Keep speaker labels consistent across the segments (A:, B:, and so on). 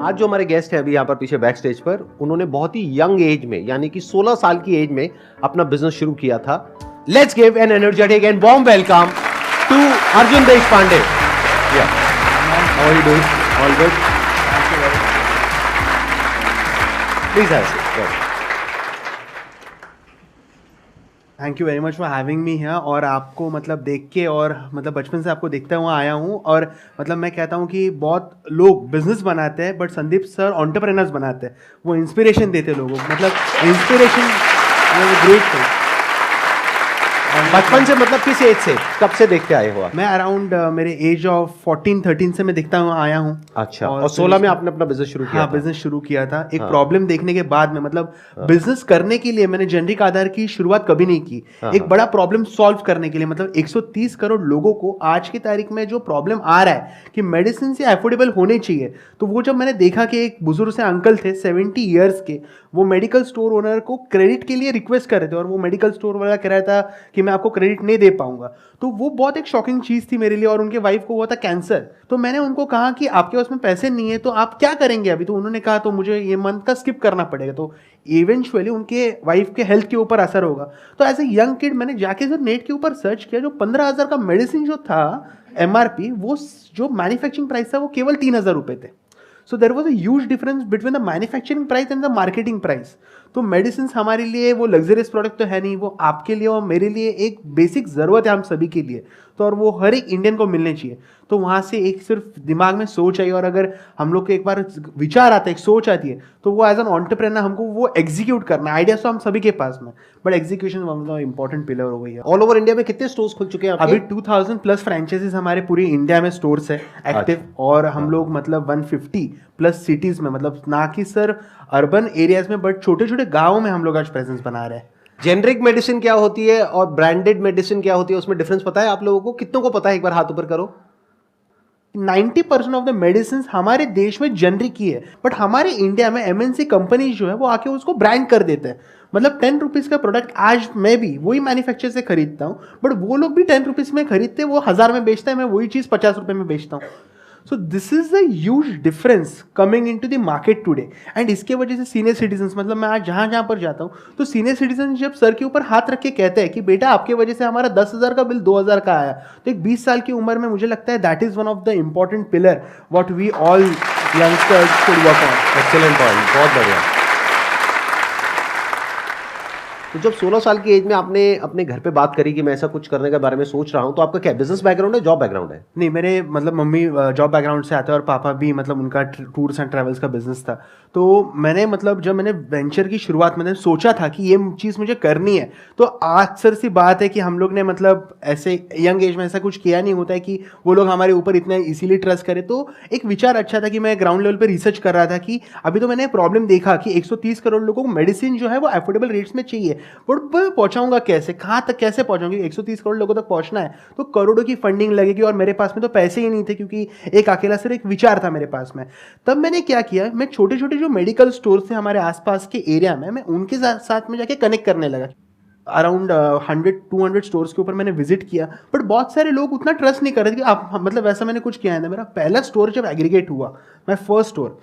A: आज जो हमारे गेस्ट हैं अभी यहाँ पर पीछे बैक स्टेज पर, उन्होंने बहुत ही यंग एज में यानी कि 16 साल की एज में अपना बिजनेस शुरू किया था। Let's give an energetic and warm welcome to Arjun Deshpande. How are you doing? All good? Please have seat.
B: Thank you very much for having me here. और आपको मतलब देख के और मतलब बचपन से आपको देखता हुआ आया हूँ और मतलब मैं कहता हूँ कि बहुत लोग बिजनेस बनाते हैं बट संदीप सर एंटरप्रेन्योर्स बनाते हैं। वो इंस्पिरेशन देते लोगों को, मतलब इंस्पिरेशन ग्रेट थिंग।
A: बचपन से मतलब किस एज से, कब से देखते आए हो आप?
B: मैं अराउंड मेरे एज ऑफ 14-13 से मैं दिखता हुआ आया हूँ।
A: अच्छा, और 16 में आपने अपना बिजनेस शुरू किया?
B: हाँ, बिजनेस शुरू किया था। एक प्रॉब्लम देखने के बाद में मतलब बिजनेस करने के लिए मैंने जेनरिक आधार की शुरुआत कभी नहीं की। एक बड़ा प्रॉब्लम सॉल्व करने के लिए, मतलब 130 करोड़ लोगों को आज की तारीख में जो प्रॉब्लम आ रहा है कि मेडिसिन से अफोर्डेबल होने चाहिए, तो वो जब मैंने देखा कि एक बुजुर्ग से अंकल थे 70 ईयर्स के, वो मेडिकल स्टोर ओनर को क्रेडिट के लिए रिक्वेस्ट कर रहे थे और वो मेडिकल स्टोर वाला कह रहा था कि मैं आपको क्रेडिट नहीं दे पाऊंगा, तो वो बहुत एक शॉकिंग चीज़ थी मेरे लिए। और उनके वाइफ को हुआ था कैंसर, तो मैंने उनको कहा कि आपके पास में पैसे नहीं है तो आप क्या करेंगे अभी? तो उन्होंने कहा तो मुझे ये मंथ का स्किप करना पड़ेगा, तो इवेंचुअली उनके वाइफ के हेल्थ के ऊपर असर होगा। तो एज ए यंग किड मैंने जाके जो नेट के ऊपर सर्च किया, जो 15,000 का मेडिसिन जो था MRP, वो जो मैन्युफैक्चरिंग प्राइस था वो केवल 3,000 रुपये थे। So there was a huge difference between the manufacturing price and the marketing price. तो मेडिसिन हमारे लिए वो लग्जरियस प्रोडक्ट तो है नहीं, वो आपके लिए और मेरे लिए एक बेसिक ज़रूरत है, हम सभी के लिए। तो और वो हर एक इंडियन को मिलने चाहिए। तो वहाँ से एक सिर्फ दिमाग में सोच आई, और अगर हम लोग को एक बार विचार आता है, एक सोच आती है, तो वो एज एन एंटरप्रेन्योर हमको वो एग्जीक्यूट करना है। आइडियाज तो हम सभी के पास में, but execution one of the important pillar हो गई है।
A: ऑल ओवर इंडिया में कितने स्टोर्स खुल चुके हैं आपके?
B: अभी 2000 प्लस फ्रेंचाइजीज हमारे पूरी इंडिया में स्टोर्स है एक्टिव। और हम लोग मतलब 150 प्लस सिटीज में, मतलब ना कि सर अर्बन एरियाज में बट छोटे छोटे गाँव में हम लोग आज प्रेजेंस बना रहे हैं।
A: जेनरिक मेडिसिन क्या होती है और ब्रांडेड मेडिसिन क्या होती है, उसमें डिफरेंस पता है आप लोगों को? कितनों को पता है? एक बार हाथ ऊपर करो।
B: 90% ऑफ द मेडिसिन हमारे देश में जेनरिक ही है, बट हमारे इंडिया में MNC कंपनीज जो है वो आके उसको ब्रांड कर देते हैं। मतलब 10 रुपीज़ का प्रोडक्ट आज मैं भी वही मैन्युफैक्चर से खरीदता हूँ, बट वो लोग भी 10 रुपीज़ में खरीदते हैं, वो 1000 में बेचता है, मैं वही चीज़ 50 रुपये में बेचता हूँ। So this is the huge difference coming in to the market today. And इसके वजह से सीनियर सिटीजन, मतलब मैं आज जहाँ जहाँ पर जाता हूँ तो सीनियर सिटीजन जब सर के ऊपर हाथ रख के कहते हैं कि बेटा आपके वजह से हमारा 10,000 का बिल 2,000 का आया, तो एक 20 साल की उम्र में मुझे लगता है that is one of the important pillar what we all youngsters should work on.
A: Excellent point, बहुत बढ़िया। तो जब 16 साल की एज में आपने अपने घर पे बात करी कि मैं ऐसा कुछ करने के बारे में सोच रहा हूँ, तो आपका क्या बिजनेस बैकग्राउंड है, जॉब बैकग्राउंड है?
B: नहीं, मेरे मतलब मम्मी जॉब बैकग्राउंड से आते हैं और पापा भी मतलब उनका टूर्स एंड ट्रैवल्स का बिजनेस था। तो मैंने मतलब जब मैंने वेंचर की शुरुआत मैंने सोचा था कि ये चीज़ मुझे करनी है, तो अक्सर सी बात है कि हम लोग ने मतलब ऐसे यंग एज में ऐसा कुछ किया नहीं होता है कि वो लोग हमारे ऊपर इतना इसीलिए ट्रस्ट करें। तो एक विचार अच्छा था कि मैं ग्राउंड लेवल पर रिसर्च कर रहा था कि अभी तो मैंने प्रॉब्लम देखा कि 130 करोड़ लोगों को मेडिसिन जो है वो अफोर्डेबल रेट्स में चाहिए, बट मैं पहुंचाऊंगा कैसे, कहाँ तक कैसे पहुंचाऊंगी? 130 करोड़ लोगों तक पहुंचना है तो करोड़ों की फंडिंग लगेगी, और मेरे पास में तो पैसे ही नहीं थे क्योंकि एक अकेला सिर्फ एक विचार था मेरे पास में। तब मैंने क्या किया, मैं छोटे छोटे जो मेडिकल स्टोर थे हमारे आसपास के एरिया में, मैं उनके साथ में जाके कनेक्ट करने लगा। अराउंड 100-200 स्टोर्स के ऊपर मैंने विजिट किया, बट बहुत सारे लोग उतना ट्रस्ट नहीं कर रहे थे कि आप मतलब वैसा मैंने कुछ किया है ना। मेरा पहला स्टोर जब एग्रीगेट हुआ, माय फर्स्ट स्टोर,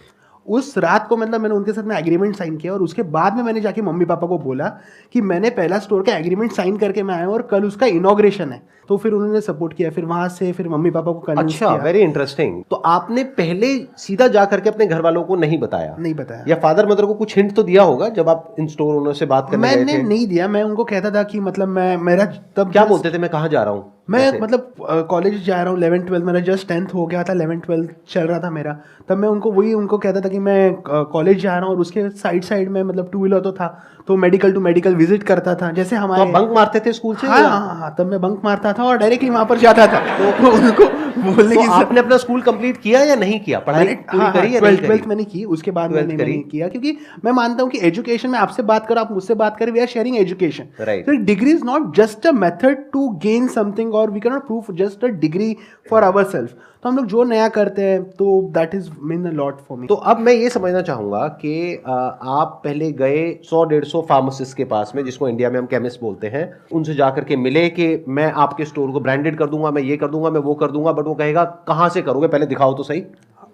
B: उस रात को मतलब मैंने उनके साथ में एग्रीमेंट साइन किया, और उसके बाद में मैंने जाके मम्मी पापा को बोला कि मैंने पहला स्टोर का एग्रीमेंट साइन करके मैं आया हूँ और कल उसका इनॉग्रेशन है। तो फिर उन्होंने सपोर्ट किया, फिर वहां से फिर मम्मी पापा को कन्विंस
A: अच्छा,
B: किया।
A: Very interesting. तो आपने पहले सीधा जा करके अपने घर वालों को नहीं बताया?
B: नहीं बताया।
A: या फादर मदर को कुछ हिंट तो दिया होगा जब आप इन स्टोर ओनर से बात करने गए थे?
B: मैंने नहीं दिया। मैं उनको कहता था कि मतलब मैं मेरा तब
A: क्या बोलते थे, मैं कहाँ जा रहा हूँ?
B: मैं मतलब कॉलेज जा रहा हूँ, 11th-12 मेरा जस्ट 10th हो गया था, 11th-12 चल रहा था मेरा। तब मैं उनको कहता था कि मैं कॉलेज जा रहा हूँ, और उसके साइड में मतलब 2 व्हीलर तो था, तो मेडिकल टू मेडिकल विजिट करता था। जैसे हमारे
A: तो बंक मारते थे स्कूल से?
B: हाँ, तब मैं बंक मारता था और डायरेक्टली वहां पर जाता था। तो उनको बोलने
A: तो
B: की
A: आपने अपना स्कूल कंप्लीट किया या नहीं किया? पढ़ाई पूरी करी या नहीं करी?
B: 12th मैंने की, उसके बाद मैंने नहीं किया, क्योंकि मैं मानता हूँ कि एजुकेशन में आपसे बात करो, आप मुझसे बात करें, we are sharing education.
A: Right.
B: Degree is not just a method to gain something, और we can not prove just a degree for ourself. तो हम लोग जो नया करते हैं तो that is mean a lot for me.
A: तो अब मैं ये समझना चाहूंगा कि आप पहले गए 100-150 फार्मासिस्ट के पास में, जिसको इंडिया में हम केमिस्ट बोलते हैं, उनसे जाकर के मिले कि मैं आपके स्टोर को ब्रांडेड कर दूंगा, मैं ये कर दूंगा, मैं वो कर दूंगा, बट वो कहेगा कहाँ से करोगे, पहले दिखाओ तो सही।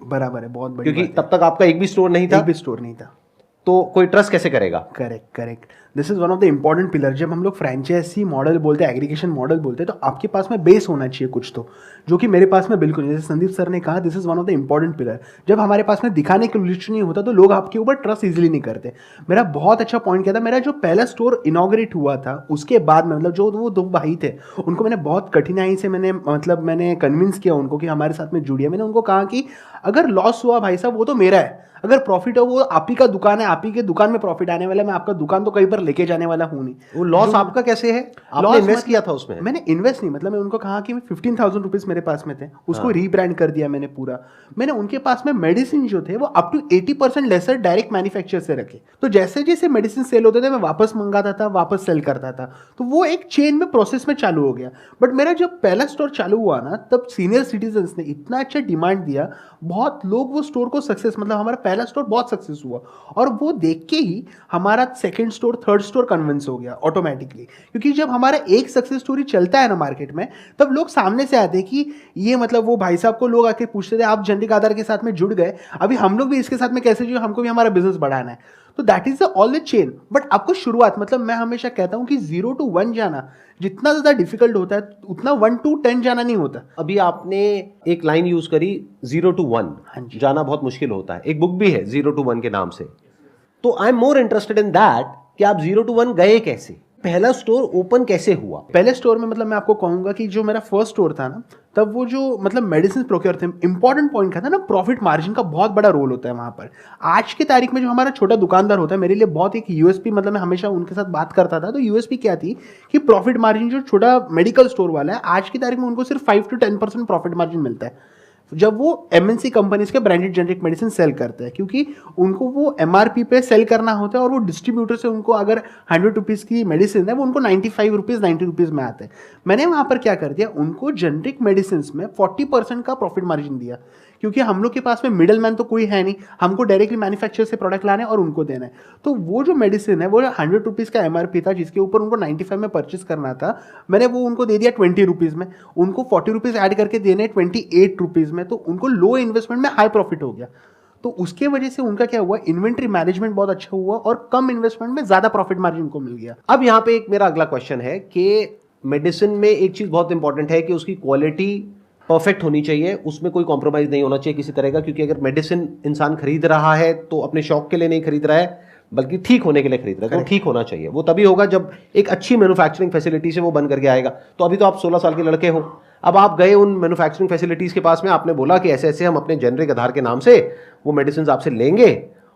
B: बराबर है, बहुत बड़ी
A: क्योंकि
B: बात है।
A: तब तक आपका एक भी स्टोर नहीं था,
B: एक भी स्टोर नहीं था।
A: तो कोई ट्रस्ट कैसे करेगा?
B: Correct. This is one of the important pillar. जब हम लोग फ्रेंचाइजी मॉडल बोलते हैं, एग्रीगेशन मॉडल बोलते हैं, तो आपके पास में बेस होना चाहिए कुछ तो, जो कि मेरे पास में बिल्कुल नहीं। जैसे संदीप सर ने कहा, this is one of the important pillar. जब हमारे पास में दिखाने के लिस्ट नहीं होता तो लोग आपके ऊपर ट्रस्ट इजीली नहीं करते। मेरा बहुत अच्छा पॉइंट क्या था, मेरा जो पहला स्टोर इनॉग्रेट हुआ था उसके बाद में, मतलब जो वो दो भाई थे उनको मैंने बहुत कठिनाई से मैंने कन्विंस किया उनको कि हमारे साथ में जुड़िए। मैंने उनको कहा कि अगर लॉस हुआ भाई साहब वो तो मेरा है, अगर प्रॉफिट हो वो आप ही का दुकान है, आप ही के दुकान में प्रॉफिट आने वाला है, मैं आपका दुकान तो कहीं पर लेके जाने वाला हूं नहीं।
A: वो लॉस आपका कैसे है? आपने इन्वेस्ट किया था उसमें?
B: मैंने इन्वेस्ट नहीं, मतलब मैं उनको कहा कि 15,000 रुपीज मेरे पास में थे, उसको रीब्रांड कर दिया मैंने पूरा। मैंने उनके पास में मेडिसिन जो थे वो up to 80% lesser direct manufacture से रखे। तो जैसे जैसे मेडिसिन सेल होते थे मैं वापस मंगाता था, वापस सेल करता था, तो वो एक चेन में प्रोसेस में चालू हो गया। बट मेरा जब पहला स्टोर चालू हुआ ना, तब सीनियर सिटीजन्स ने इतना अच्छा डिमांड दिया, बहुत लोग वो स्टोर को सक्सेस, मतलब हमारा पहला स्टोर बहुत सक्सेस हुआ, और वो देख के ही हमारा second store, third store convince हो गया ऑटोमेटिकली। क्योंकि जब हमारा एक सक्सेस स्टोरी चलता है ना मार्केट में, तब लोग सामने से आते हैं कि ये, मतलब वो भाई साहब को लोग आके पूछते थे आप जेनरिक आधार के साथ में जुड़ गए, अभी हम लोग भी इसके साथ में कैसे जुड़े, हमको भी हमारा बिजनेस बढ़ाना है। तो that is all the chain. But आपको शुरुआत, मतलब मैं हमेशा कहता हूं कि 0 to 1 जाना जितना ज्यादा डिफिकल्ट होता है उतना 1 to 10 जाना नहीं होता।
A: अभी आपने एक लाइन यूज करी 0 to 1 जाना बहुत मुश्किल होता है, एक बुक भी है 0 to 1 के नाम से। तो I am more interested in that कि आप 0 to 1 गए कैसे, पहला स्टोर ओपन कैसे हुआ?
B: पहले स्टोर में, मतलब मैं आपको कहूंगा कि जो मेरा फर्स्ट स्टोर था ना, तब वो जो मतलब मेडिसिन प्रोक्योर थे, इंपॉर्टेंट पॉइंट क्या था ना, प्रॉफिट मार्जिन का बहुत बड़ा रोल होता है वहां पर। आज की तारीख में जो हमारा छोटा दुकानदार होता है, मेरे लिए बहुत एक यूएसपी, मतलब मैं हमेशा उनके साथ बात करता था, तो यूएसपी क्या थी कि प्रॉफिट मार्जिन, जो छोटा मेडिकल स्टोर वाला है आज की तारीख में उनको सिर्फ 5 to 10% प्रॉफिट मार्जिन मिलता है जब वो एमएनसी कंपनीज के ब्रांडेड जेनरिक मेडिसिन सेल करते हैं, क्योंकि उनको वो एमआरपी पे सेल करना होता है, और वो डिस्ट्रीब्यूटर से उनको अगर 100 रुपीज़ की मेडिसिन है वो उनको 95 रुपीज़ 90 रुपीज़ में आते हैं। मैंने वहाँ पर क्या कर दिया, उनको जेनरिक मेडिसिन में 40% का प्रॉफिट मार्जिन दिया, क्योंकि हम लोग के पास में मिडल मैन तो कोई है नहीं, हमको डायरेक्टली मैन्युफैक्चर से प्रोडक्ट लाने और उनको देना है। तो वो जो मेडिसिन है वो 100 रुपीज़ का एमआरपी था, जिसके ऊपर उनको 95 में परचेस करना था, मैंने वो उनको दे दिया 20 रुपीज़ में, उनको 40 रुपीज़ ऐड करके देने 28 रुपीज़ में, तो उनको लो इन्वेस्टमेंट में हाई प्रॉफिट हो गया। तो उसके वजह से उनका क्या हुआ, इन्वेंट्री मैनेजमेंट बहुत अच्छा हुआ और कम इन्वेस्टमेंट में ज्यादा प्रॉफिट मार्जिन को मिल गया।
A: अब यहाँ पे एक मेरा अगला क्वेश्चन है कि मेडिसिन में एक चीज बहुत इंपॉर्टेंट है कि उसकी क्वालिटी परफेक्ट होनी चाहिए, उसमें कोई कॉम्प्रोमाइज नहीं होना चाहिए किसी तरह का, क्योंकि अगर मेडिसिन इंसान खरीद रहा है तो अपने शौक के लिए नहीं खरीद रहा है बल्कि ठीक होने के लिए खरीद रहा है, तो ठीक होना चाहिए। वो तभी होगा जब एक अच्छी मैन्युफैक्चरिंग फैसिलिटी से वो बन करके आएगा। तो अभी तो आप 16 साल के लड़के हो, अब आप गए उन मैन्युफैक्चरिंग फैसिलिटीज के पास में, आपने बोला कि ऐसे ऐसे हम अपने जेनरिक आधार के नाम से वो मेडिसिन आपसे लेंगे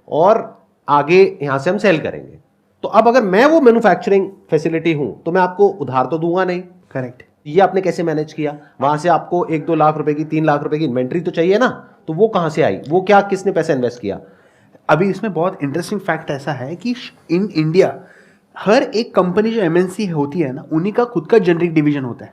A: और आगे यहां से हम सेल करेंगे। तो अब अगर मैं वो मैन्युफैक्चरिंग फैसिलिटी हूं तो मैं आपको उधार तो दूंगा नहीं।
B: करेक्ट।
A: ये आपने कैसे मैनेज किया? वहां से आपको 1-2 लाख रुपए की, 3 लाख रुपए की इन्वेंट्री तो चाहिए ना, तो वो कहां से आई? वो क्या, किसने पैसा इन्वेस्ट किया?
B: अभी इसमें बहुत इंटरेस्टिंग फैक्ट ऐसा है कि इन इंडिया हर एक कंपनी जो एमएनसी होती है ना, उन्हीं का खुद का जेनरिक डिवीजन होता है,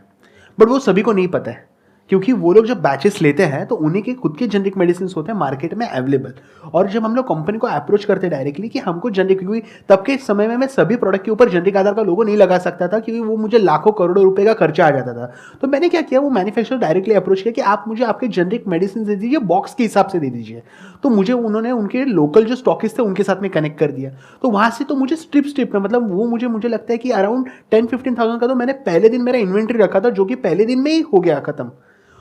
B: बट वो सभी को नहीं पता है, क्योंकि वो लोग जब बैचेस लेते हैं तो उन्हीं के खुद के जेनरिक मेडिसिन होते हैं मार्केट में अवेलेबल। और जब हम लोग कंपनी को अप्रोच करते हैं डायरेक्टली कि हमको जेनरिक, क्योंकि तब के समय में मैं सभी प्रोडक्ट के ऊपर जेनरिक आधार का लोगो नहीं लगा सकता था, क्योंकि वो मुझे लाखों करोड़ों रुपए का खर्चा आ जाता था। तो मैंने क्या किया, वो मैन्युफैक्चरर डायरेक्टली अप्रोच किया कि आप मुझे आपके जेनरिक मेडिसिन दे दीजिए, बॉक्स के हिसाब से दे दीजिए। तो मुझे उन्होंने उनके लोकल जो स्टॉकिस्ट थे उनके साथ में कनेक्ट कर दिया। तो वहां से तो मुझे स्ट्रिप में, मतलब वो मुझे लगता है कि अराउंड 10-15,000 का तो मैंने पहले दिन मेरा इन्वेंट्री रखा था, जो कि पहले दिन में ही हो गया खत्म।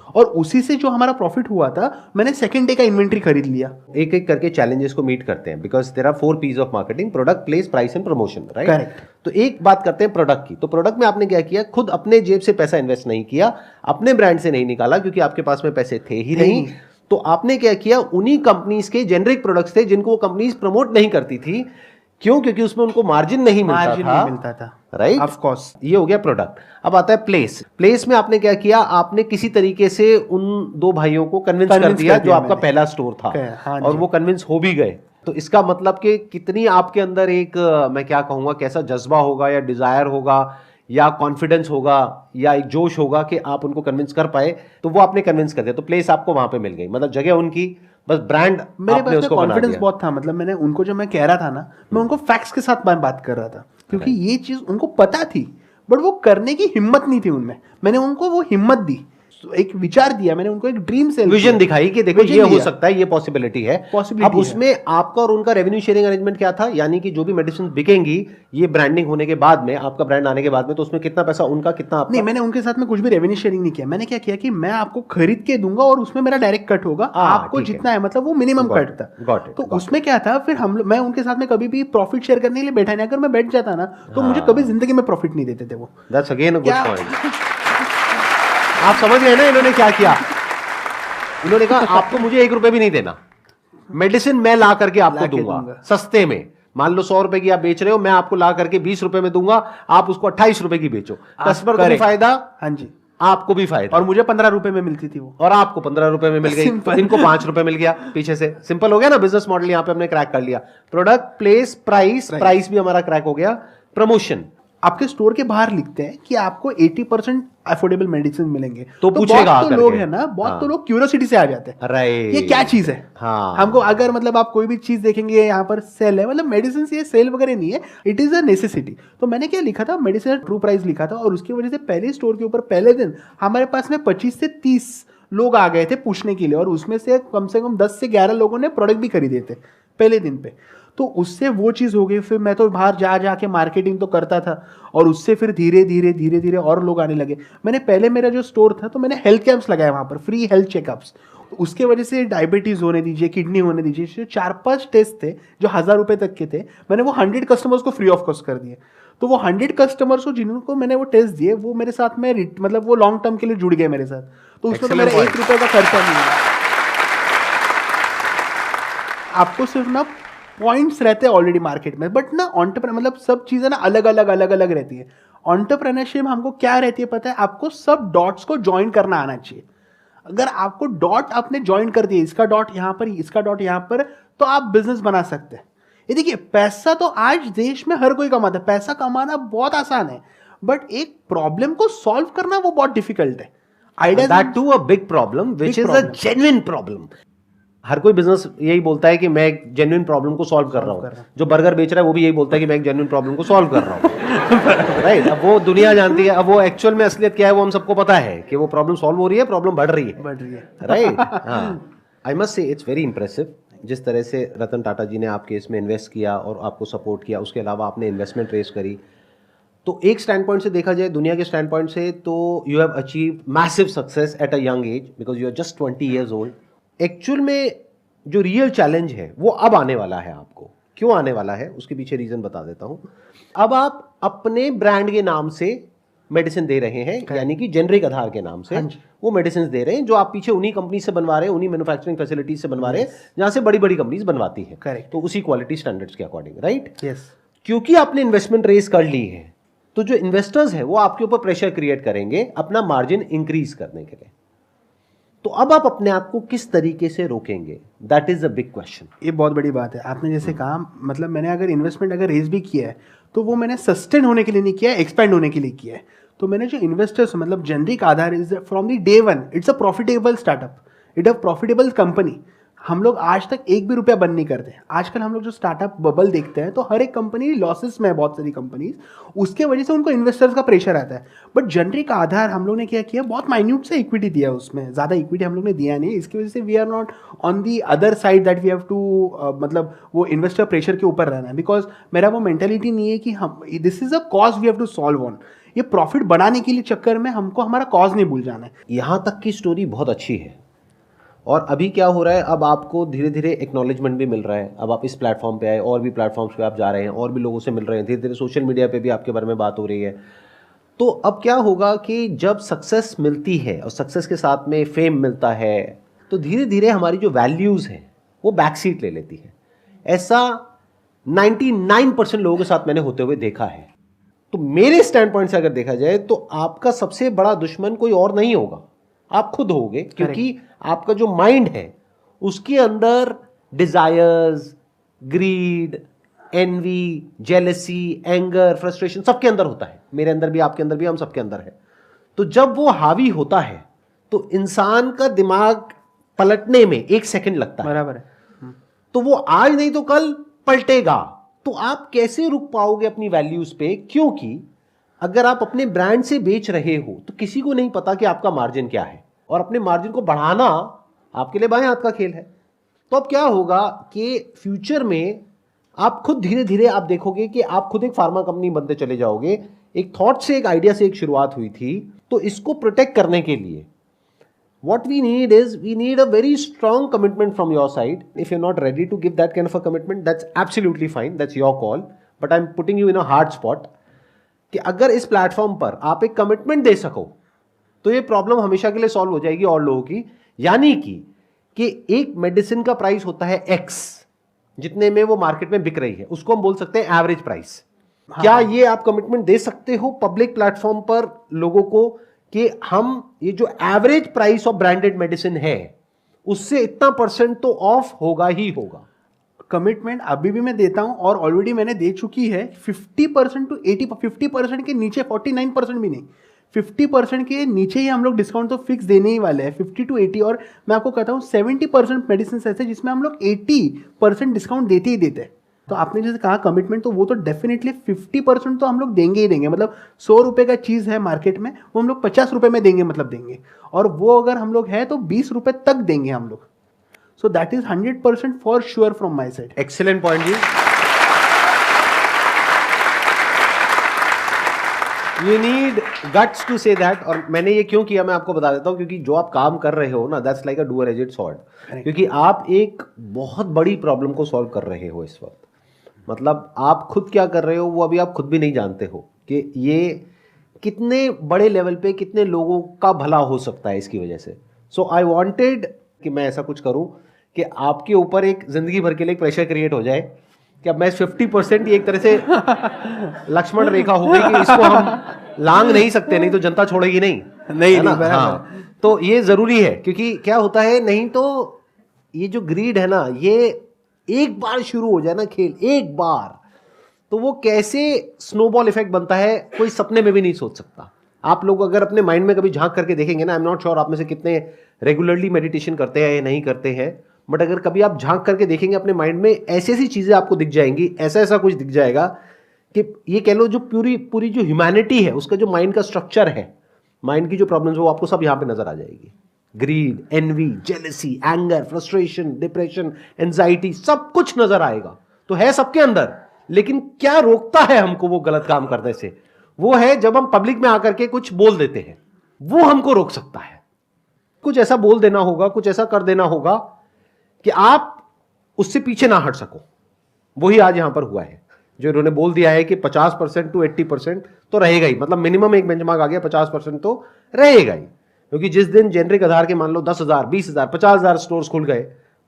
B: और उसी से जो हमारा प्रॉफिट हुआ था, मैंने सेकंड डे का इन्वेंट्री खरीद लिया।
A: एक एक करके चैलेंजेस को मीट करते हैं, because there are 4 P's of marketing: product, place, price and promotion, right?
B: Correct.
A: तो एक बात करते हैं प्रोडक्ट की। तो प्रोडक्ट में आपने क्या किया? खुद अपने जेब से पैसा इन्वेस्ट नहीं किया, अपने ब्रांड से नहीं निकाला, क्योंकि आपके पास में पैसे थे ही नहीं। तो आपने क्या किया, उन्हीं कंपनीज के जेनरिक प्रोडक्ट्स थे जिनको वो कंपनीज प्रमोट नहीं करती थी। क्यों? क्योंकि उसमें उनको मार्जिन नहीं मिलता था, राइट?
B: Of course.
A: ये हो गया प्रोडक्ट। अब आता है प्लेस। प्लेस में आपने क्या किया, आपने किसी तरीके से उन 2 भाइयों को कन्विंस कर दिया जो आपका पहला स्टोर था, और वो कन्विंस हो भी गए। तो इसका मतलब कि कितनी आपके अंदर एक, मैं क्या कहूंगा, कैसा जज्बा होगा या डिजायर होगा या कॉन्फिडेंस होगा या एक जोश होगा कि आप उनको कन्विंस कर पाए। तो वो आपने कन्विंस कर दिया, तो प्लेस आपको वहां पे मिल गई, मतलब जगह उनकी, बस ब्रांड
B: मेरे पास कॉन्फिडेंस बहुत था। मतलब मैंने उनको, जो मैं कह रहा था ना, मैं उनको फैक्ट्स के साथ बात कर रहा था, क्योंकि ये चीज उनको पता थी, बट वो करने की हिम्मत नहीं थी उनमें। मैंने उनको वो हिम्मत दी। एक विचार दिया, मैंने उनको एक ड्रीम सेल
A: विजन दिखाई कि देखो ये हो सकता है, ये पॉसिबिलिटी है। अब उसमें आपका और उनका रेवेन्यू शेयरिंग अरेंजमेंट क्या था, यानी कि जो भी मेडिसिन बिकेंगी ये ब्रांडिंग होने के बाद में, आपका ब्रांड आने के बाद में, तो उसमें कितना पैसा उनका, कितना आपका?
B: नहीं, मैंने उनके साथ में कुछ भी रेवेन्यू शेयरिंग नहीं किया। मैंने क्या किया कि मैं आपको खरीद के दूंगा और उसमें मेरा डायरेक्ट कट होगा, आपको जितना है, मतलब वो मिनिमम कट था। तो उसमें क्या था, फिर मैं उनके साथ में कभी भी प्रॉफिट शेयर करने के लिए बैठा नहीं। अगर मैं बैठ जाता ना तो मुझे कभी जिंदगी में प्रॉफिट नहीं देते थे वो।
A: That's again a good point. आप समझ गए ना इन्होंने क्या किया? इन्होंने कहा आपको मुझे 1 रुपए भी नहीं देना, मेडिसिन मैं ला करके आपको दूंगा सस्ते में। मान लो 100 रुपए की आप बेच रहे हो, मैं आपको ला करके 20 रुपए में दूंगा, आप उसको 28 रुपए की बेचो। कस्टमर को भी फायदा,
B: हाँ जी,
A: आपको भी फायदा।
B: और मुझे 15 रुपए में मिलती थी वो,
A: और आपको 15 रुपए में मिल गई, तो इनको 5 रुपए मिल गया पीछे से। सिंपल हो गया ना बिजनेस मॉडल, यहां पे हमने क्रैक कर लिया। प्रोडक्ट, प्लेस, प्राइस भी हमारा क्रैक हो गया। प्रमोशन,
B: आपके स्टोर के बाहर लिखते हैं कि आपको 80% अफोर्डेबल मेडिसिन मिलेंगे,
A: तो पूछेगा
B: बहुत तो लोग है ना, बहुत तो लोग क्यूरियोसिटी से आ जाते हैं,
A: राइट,
B: ये क्या चीज है।
A: हाँ,
B: हमको अगर मतलब आप कोई भी चीज देखेंगे यहाँ पर सेल है, मतलब मेडिसिन ये सेल वगैरह नहीं है, इट इज अ नेसेसिटी। तो मैंने क्या लिखा था, मेडिसिन ट्रू प्राइस लिखा था, और उसकी वजह से पहले स्टोर के ऊपर पहले दिन हमारे पास में 25 से 30 लोग आ गए थे पूछने के लिए, और उसमें से कम 10 से 11 लोगों ने प्रोडक्ट भी खरीदे थे पहले दिन पे। तो उससे वो चीज़ हो गई। फिर मैं तो बाहर जाके मार्केटिंग तो करता था, और उससे फिर धीरे धीरे और लोग आने लगे। मैंने पहले मेरा जो स्टोर था तो मैंने हेल्थ कैंप्स लगाए वहाँ पर, फ्री हेल्थ चेकअप्स। उसके वजह से डायबिटीज़ होने दीजिए, किडनी होने दीजिए, 4-5 टेस्ट थे जो 1000 रुपये तक के थे, मैंने वो 100 कस्टमर्स को फ्री ऑफ कॉस्ट कर दिए। तो वो 100 कस्टमर्स को जिनको मैंने वो टेस्ट दिए, वो मेरे साथ में मतलब वो लॉन्ग टर्म के लिए जुड़ गए मेरे साथ। तो उसमें तो मेरा 1 रुपये का खर्चा नहीं है। आपको सिर्फ ना पॉइंट्स रहते हैं ऑलरेडी मार्केट में, बट ना एंटरप्रेन्योर मतलब सब चीज़ें ना अलग अलग रहती है। एंटरप्रेन्योरशिप हमको क्या रहती है पता है, आपको सब डॉट्स को ज्वाइन करना आना चाहिए। अगर आपको डॉट आपने ज्वाइन कर दिया, इसका डॉट यहाँ पर, इसका डॉट यहाँ पर, तो आप बिजनेस बना सकते हैं। ये देखिए, पैसा तो आज देश में हर कोई कमाता है, पैसा कमाना बहुत आसान है, बट एक प्रॉब्लम को सॉल्व करना वो बहुत डिफिकल्ट है। Idea
A: that to a big problem which is a genuine problem. हर कोई बिजनेस यही बोलता है कि मैं एक जेन्युइन प्रॉब्लम को सॉल्व कर रहा हूँ। जो बर्गर बेच रहा है वो भी यही बोलता है कि मैं एक जेन्युइन प्रॉब्लम को सॉल्व कर रहा हूँ। राइट, अब वो दुनिया जानती है, अब वो एक्चुअल में असलियत क्या है वो हम सबको पता है कि वो प्रॉब्लम सॉल्व हो रही है, प्रॉब्लम बढ़ रही है। राइट, हाँ। आई मस्ट से इट्स वेरी इंप्रेसिव जिस तरह से रतन टाटा जी ने आपके इसमें इन्वेस्ट किया और आपको सपोर्ट किया, उसके अलावा आपने इन्वेस्टमेंट रेस करी। तो एक स्टैंड पॉइंट से देखा जाए, दुनिया के स्टैंड पॉइंट से, तो you have achieve massive success at a young age because you are just 20 years old. Actual में जो रियल चैलेंज है वो अब आने वाला है आपको। क्यों आने वाला है उसके पीछे रीजन बता देता हूं। अब आप अपने ब्रांड के नाम से मेडिसिन दे रहे हैं, यानी कि जेनरिक आधार के नाम से वो मेडिसिन दे रहे हैं, जो आप पीछे उन्हीं कंपनी से बनवा रहे हैं, उन्हीं मैन्युफैक्चरिंग फैसिलिटीज से बनवा रहे हैं जहां से बड़ी बड़ी कंपनीज बनवाती है।
B: करेक्ट,
A: तो उसी क्वालिटी स्टैंडर्ड्स के अकॉर्डिंग। Right,
B: yes.
A: क्योंकि आपने इन्वेस्टमेंट रेस कर ली है, तो जो इन्वेस्टर्स है वो आपके ऊपर प्रेशर क्रिएट करेंगे अपना मार्जिन इंक्रीज करने के लिए। तो अब आप अपने आप को किस तरीके से रोकेंगे, that is a big question.
B: ये बहुत बड़ी बात है। आपने जैसे कहा, मतलब मैंने अगर इन्वेस्टमेंट अगर रेज भी किया है तो वो मैंने सस्टेन होने के लिए नहीं किया है, एक्सपेंड होने के लिए किया है। तो मैंने जो इन्वेस्टर्स, मतलब generic Aadhaar is from the day one, it's a profitable startup, it a profitable company. हम लोग आज तक एक भी रुपया बंद नहीं करते। आजकल हम लोग जो स्टार्टअप बबल देखते हैं तो हर एक कंपनी लॉसेस में है, बहुत सारी कंपनीज, उसके वजह से उनको इन्वेस्टर्स का प्रेशर आता है। बट जेनरिक आधार हम लोग ने क्या किया, बहुत माइन्यूट से इक्विटी दिया, उसमें ज़्यादा इक्विटी हम लोग ने दिया नहीं। इसकी वजह से we are not on the other side that we have to, मतलब वो इन्वेस्टर प्रेशर के ऊपर रहना है। बिकॉज मेरा वो मेंटेलिटी नहीं है कि हम this is a cause we have to solve on. ये प्रॉफिट बढ़ाने के लिए चक्कर में हमको हमारा कॉज नहीं भूल जाना है।
A: यहाँ तक की स्टोरी बहुत अच्छी है। और अभी क्या हो रहा है, अब आपको धीरे धीरे एक्नॉलेजमेंट भी मिल रहा है। अब आप इस प्लेटफॉर्म पे आए, और भी प्लेटफॉर्म्स पे आप जा रहे हैं, और भी लोगों से मिल रहे हैं, धीरे धीरे सोशल मीडिया पे भी आपके बारे में बात हो रही है। तो अब क्या होगा कि जब सक्सेस मिलती है और सक्सेस के साथ में फेम मिलता है, तो धीरे धीरे हमारी जो वैल्यूज़ हैं वो बैक सीट ले लेती है। ऐसा 99% लोगों के साथ मैंने होते हुए देखा है। तो मेरे स्टैंड पॉइंट से अगर देखा जाए तो आपका सबसे बड़ा दुश्मन कोई और नहीं होगा, आप खुद होगे। क्योंकि आपका जो माइंड है उसके अंदर desires, greed, envy, jealousy, anger, frustration सबके अंदर होता है। मेरे अंदर भी, आपके अंदर भी, हम सबके अंदर है। तो जब वो हावी होता है तो इंसान का दिमाग पलटने में 1 सेकंड लगता है।
B: बराबर है।
A: तो वो आज नहीं तो कल पलटेगा। तो आप कैसे रुक पाओगे अपनी वैल्यूज पे? क्योंकि अगर आप अपने ब्रांड से बेच रहे हो तो किसी को नहीं पता कि आपका मार्जिन क्या है। और अपने मार्जिन को बढ़ाना आपके लिए बाएं हाथ का खेल है। तो अब क्या होगा कि फ्यूचर में आप खुद धीरे धीरे आप देखोगे कि आप खुद एक फार्मा कंपनी बनते चले जाओगे। एक थॉट से, एक आइडिया से एक शुरुआत हुई थी। तो इसको प्रोटेक्ट करने के लिए what we need is we need a very strong commitment from your side. If you're not ready to give that kind of a commitment, that's absolutely fine, that's your call, but I'm putting you in a hard spot कि अगर इस platform पर आप एक commitment दे सको तो ये problem हमेशा के लिए सॉल्व हो जाएगी और लोगों की। यानी कि एक मेडिसिन का प्राइस होता है एक्स, जितने में वो मार्केट में बिक रही है, उसको हम बोल सकते हैं एवरेज प्राइस। क्या ये आप कमिटमेंट दे सकते हो पब्लिक प्लेटफॉर्म पर लोगों को कि हम ये जो average price of branded medicine है उससे इतना परसेंट तो ऑफ होगा ही होगा?
B: कमिटमेंट अभी भी मैं देता हूं और ऑलरेडी मैंने दे चुकी है 50% टू 50% के नीचे, 49% भी नहीं, 50% के नीचे ही हम लोग डिस्काउंट तो फिक्स देने ही वाले हैं, 50 टू 80। और मैं आपको कहता हूँ 70% मेडिसिन ऐसे जिसमें हम लोग 80% डिस्काउंट देते ही देते हैं। तो आपने जैसे कहा कमिटमेंट, तो वो तो डेफिनेटली 50% तो हम लोग देंगे ही देंगे। मतलब 100 रुपये का चीज़ है मार्केट में, वो हम लोग 50 रुपये में देंगे, मतलब देंगे। और वो अगर हम लोग है तो 20 रुपये तक देंगे हम लोग। So that is 100% for sure from my side.
A: Excellent point जी। You need guts to say that। और मैंने ये क्यों किया मैं आपको बता देता हूँ, क्योंकि जो आप काम कर रहे हो ना, that's like a dual-edged sword। क्योंकि आप एक बहुत बड़ी प्रॉब्लम को सॉल्व कर रहे हो इस वक्त। मतलब आप खुद क्या कर रहे हो वो अभी आप खुद भी नहीं जानते हो कि ये कितने बड़े लेवल पे कितने लोगों का भला हो सकता है इसकी वजह से। सो आई वांटेड कि मैं ऐसा कुछ करूं कि आपके ऊपर एक जिंदगी भर के लिए एक प्रेशर क्रिएट हो जाए कि अब मैं 50% एक तरह से लक्ष्मण रेखा हो गई कि इसको हम लांग नहीं सकते, नहीं तो जनता छोड़ेगी नहीं ना। हाँ, तो ये जरूरी है, क्योंकि क्या होता है, नहीं तो ये जो ग्रीड है ना, ये एक बार शुरू हो जाए ना खेल, एक बार, तो वो कैसे स्नोबॉल इफेक्ट बनता है कोई सपने में भी नहीं सोच सकता। आप लोग अगर अपने माइंड में कभी झांक करके देखेंगे ना, आई एम नॉट श्योर आप में से कितने रेगुलरली मेडिटेशन करते हैं या नहीं करते हैं, बट अगर कभी आप झांक करके देखेंगे अपने माइंड में, ऐसी ऐसी चीजें आपको दिख जाएंगी, ऐसा ऐसा कुछ दिख जाएगा कि ये कह लो जो पूरी जो ह्यूमैनिटी है उसका जो माइंड का स्ट्रक्चर है, माइंड की जो प्रॉब्लम्स वो आपको सब यहाँ पे नजर आ जाएगी। Greed, envy, jealousy, anger, frustration, depression, anxiety, सब कुछ नजर आएगा। तो है सबके अंदर, लेकिन क्या रोकता है हमको वो गलत काम करने से? वो है जब हम पब्लिक में आकर के कुछ बोल देते हैं, वो हमको रोक सकता है। कुछ ऐसा बोल देना होगा, कुछ ऐसा कर देना होगा कि आप उससे पीछे ना हट सको। वही आज यहां पर हुआ है, जो इन्होंने बोल दिया है कि 50% टू 80% तो रहेगा ही। मतलब मिनिमम एक बेंचमार्क आ गया, 50% तो रहेगा ही। क्योंकि जिस दिन जेनरिक आधार के मान लो 10,000, 20,000, 50,000 स्टोर्स खुल गए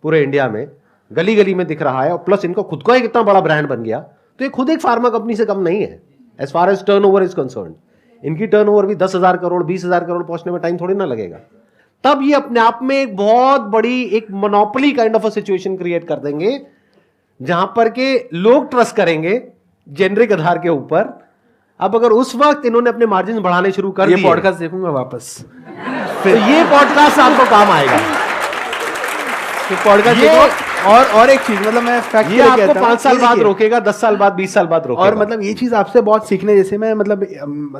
A: पूरे इंडिया में, गली गली में दिख रहा है, और प्लस इनका खुद का एक इतना बड़ा ब्रांड बन गया, तो ये खुद एक फार्मा कंपनी से कम नहीं है as far as turnover is concern. इनकी टर्नओवर भी 10,000 करोड़, 20,000 करोड़ पहुंचने में टाइम थोड़ी ना लगेगा। तब ये अपने आप में एक बहुत बड़ी एक monopoly kind of a situation create कर देंगे, जहां पर के लोग ट्रस्ट करेंगे जेनरिक आधार के ऊपर। अब अगर उस वक्त इन्होंने अपने मार्जिन बढ़ाने शुरू कर दिए,
B: ये पॉडकास्ट देखूंगा वापस,
A: तो ये पॉडकास्ट आपको काम आएगा।
B: तो पॉडकास्ट देखो। और एक चीज, मतलब मैं फैक्ट
A: ये आपको 5 साल बाद रोकेगा, 10 साल बाद, 20 साल बाद रोकेगा।
B: और मतलब ये चीज आपसे बहुत सीखने जैसे, मैं मतलब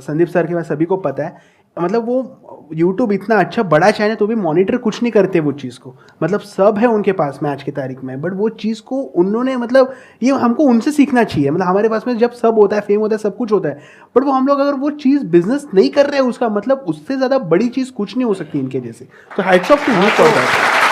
B: संदीप सर के मैं सभी को पता है, मतलब वो YouTube इतना अच्छा बड़ा चैनल तो भी मॉनिटर कुछ नहीं करते वो चीज़ को। मतलब सब है उनके पास में आज की तारीख में, बट वो चीज़ को उन्होंने, मतलब ये हमको उनसे सीखना चाहिए। मतलब हमारे पास में जब सब होता है, फेम होता है, सब कुछ होता है, बट वो हम लोग अगर वो चीज़ बिजनेस नहीं कर रहे हैं, उसका मतलब उससे ज़्यादा बड़ी चीज़ कुछ नहीं हो सकती इनके जैसे। तो hats off to you for that.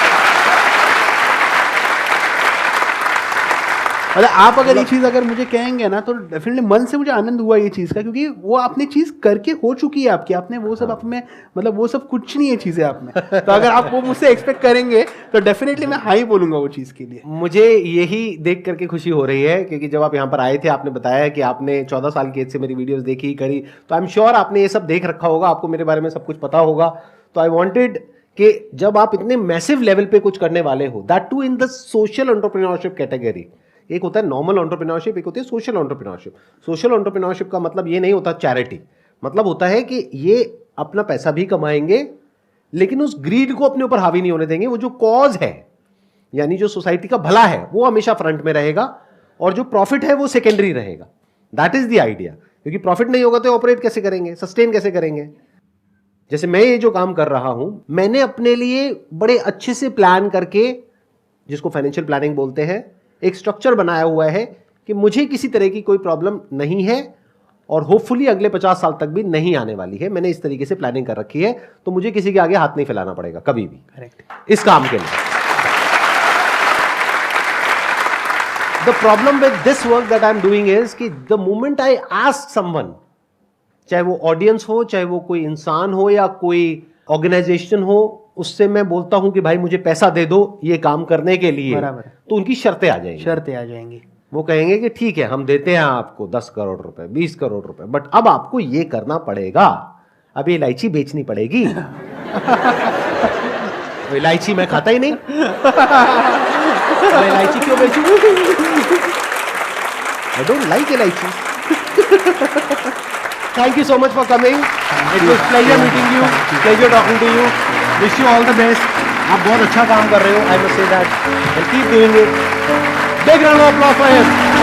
B: मतलब आप अगर ये चीज़ अगर मुझे कहेंगे ना, तो डेफिनेटली मन से मुझे आनंद हुआ ये चीज़ का, क्योंकि वो आपने चीज़ करके हो चुकी है आपकी, आपने वो सब आप में, मतलब वो सब कुछ नहीं है चीज़ें आप में। तो अगर आप वो मुझसे एक्सपेक्ट करेंगे तो डेफिनेटली मैं हाँ ही बोलूंगा वो चीज़ के लिए।
A: मुझे यही देख करके खुशी हो रही है, क्योंकि जब आप यहाँ पर आए थे, आपने बताया कि आपने 14 साल की एज से मेरी वीडियोस देखी करी, तो आई एम श्योर आपने ये सब देख रखा होगा, आपको मेरे बारे में सब कुछ पता होगा। तो आई वॉन्टेड कि जब आप इतने मैसिव लेवल पे कुछ करने वाले हो, that too in the social entrepreneurship category. एक होता है नॉर्मल एंटरप्रेन्योरशिप, एक होती है सोशल एंटरप्रेन्योरशिप। सोशल एंटरप्रेन्योरशिप का मतलब ये नहीं होता चैरिटी, मतलब होता है कि ये अपना पैसा भी कमाएंगे, लेकिन उस ग्रीड को अपने ऊपर हावी नहीं होने देंगे। वो जो कॉज है, यानी जो सोसाइटी का भला है, वो हमेशा फ्रंट में रहेगा, और जो प्रॉफिट है वो सेकेंडरी रहेगा। That is the idea. क्योंकि प्रॉफिट नहीं होगा तो ऑपरेट कैसे करेंगे, सस्टेन कैसे करेंगे? जैसे मैं ये जो काम कर रहा हूं, मैंने अपने लिए बड़े अच्छे से प्लान करके, जिसको फाइनेंशियल प्लानिंग बोलते हैं, एक स्ट्रक्चर बनाया हुआ है कि मुझे किसी तरह की कोई प्रॉब्लम नहीं है और होपफुली अगले 50 साल तक भी नहीं आने वाली है। मैंने इस तरीके से प्लानिंग कर रखी है, तो मुझे किसी के आगे हाथ नहीं फैलाना पड़ेगा कभी भी।
B: करेक्ट।
A: इस काम के लिए the problem with this work that I am doing is कि the moment I ask someone, चाहे वो ऑडियंस हो, चाहे वो कोई इंसान हो या कोई ऑर्गेनाइजेशन हो, उससे मैं बोलता हूं कि भाई मुझे पैसा दे दो ये काम करने के लिए,
B: बराबर,
A: तो उनकी शर्तें आ जाएंगी।
B: शर्तें आ जाएंगी।
A: वो कहेंगे कि ठीक है हम देते हैं आपको 10 करोड़ रुपए, 20 करोड़ रुपए, बट अब आपको ये करना पड़ेगा, अब ये इलायची बेचनी पड़ेगी। तो इलायची मैं खाता ही नहीं, मैं इलायची क्यों बेचूं? आई डोंट लाइक इलायची। Thank you so much for coming, it was pleasure meeting you, pleasure talking to you, wish you all the best. आप बहुत अच्छा काम कर रहे हो, I must say that, and keep doing it. Big round of applause for him.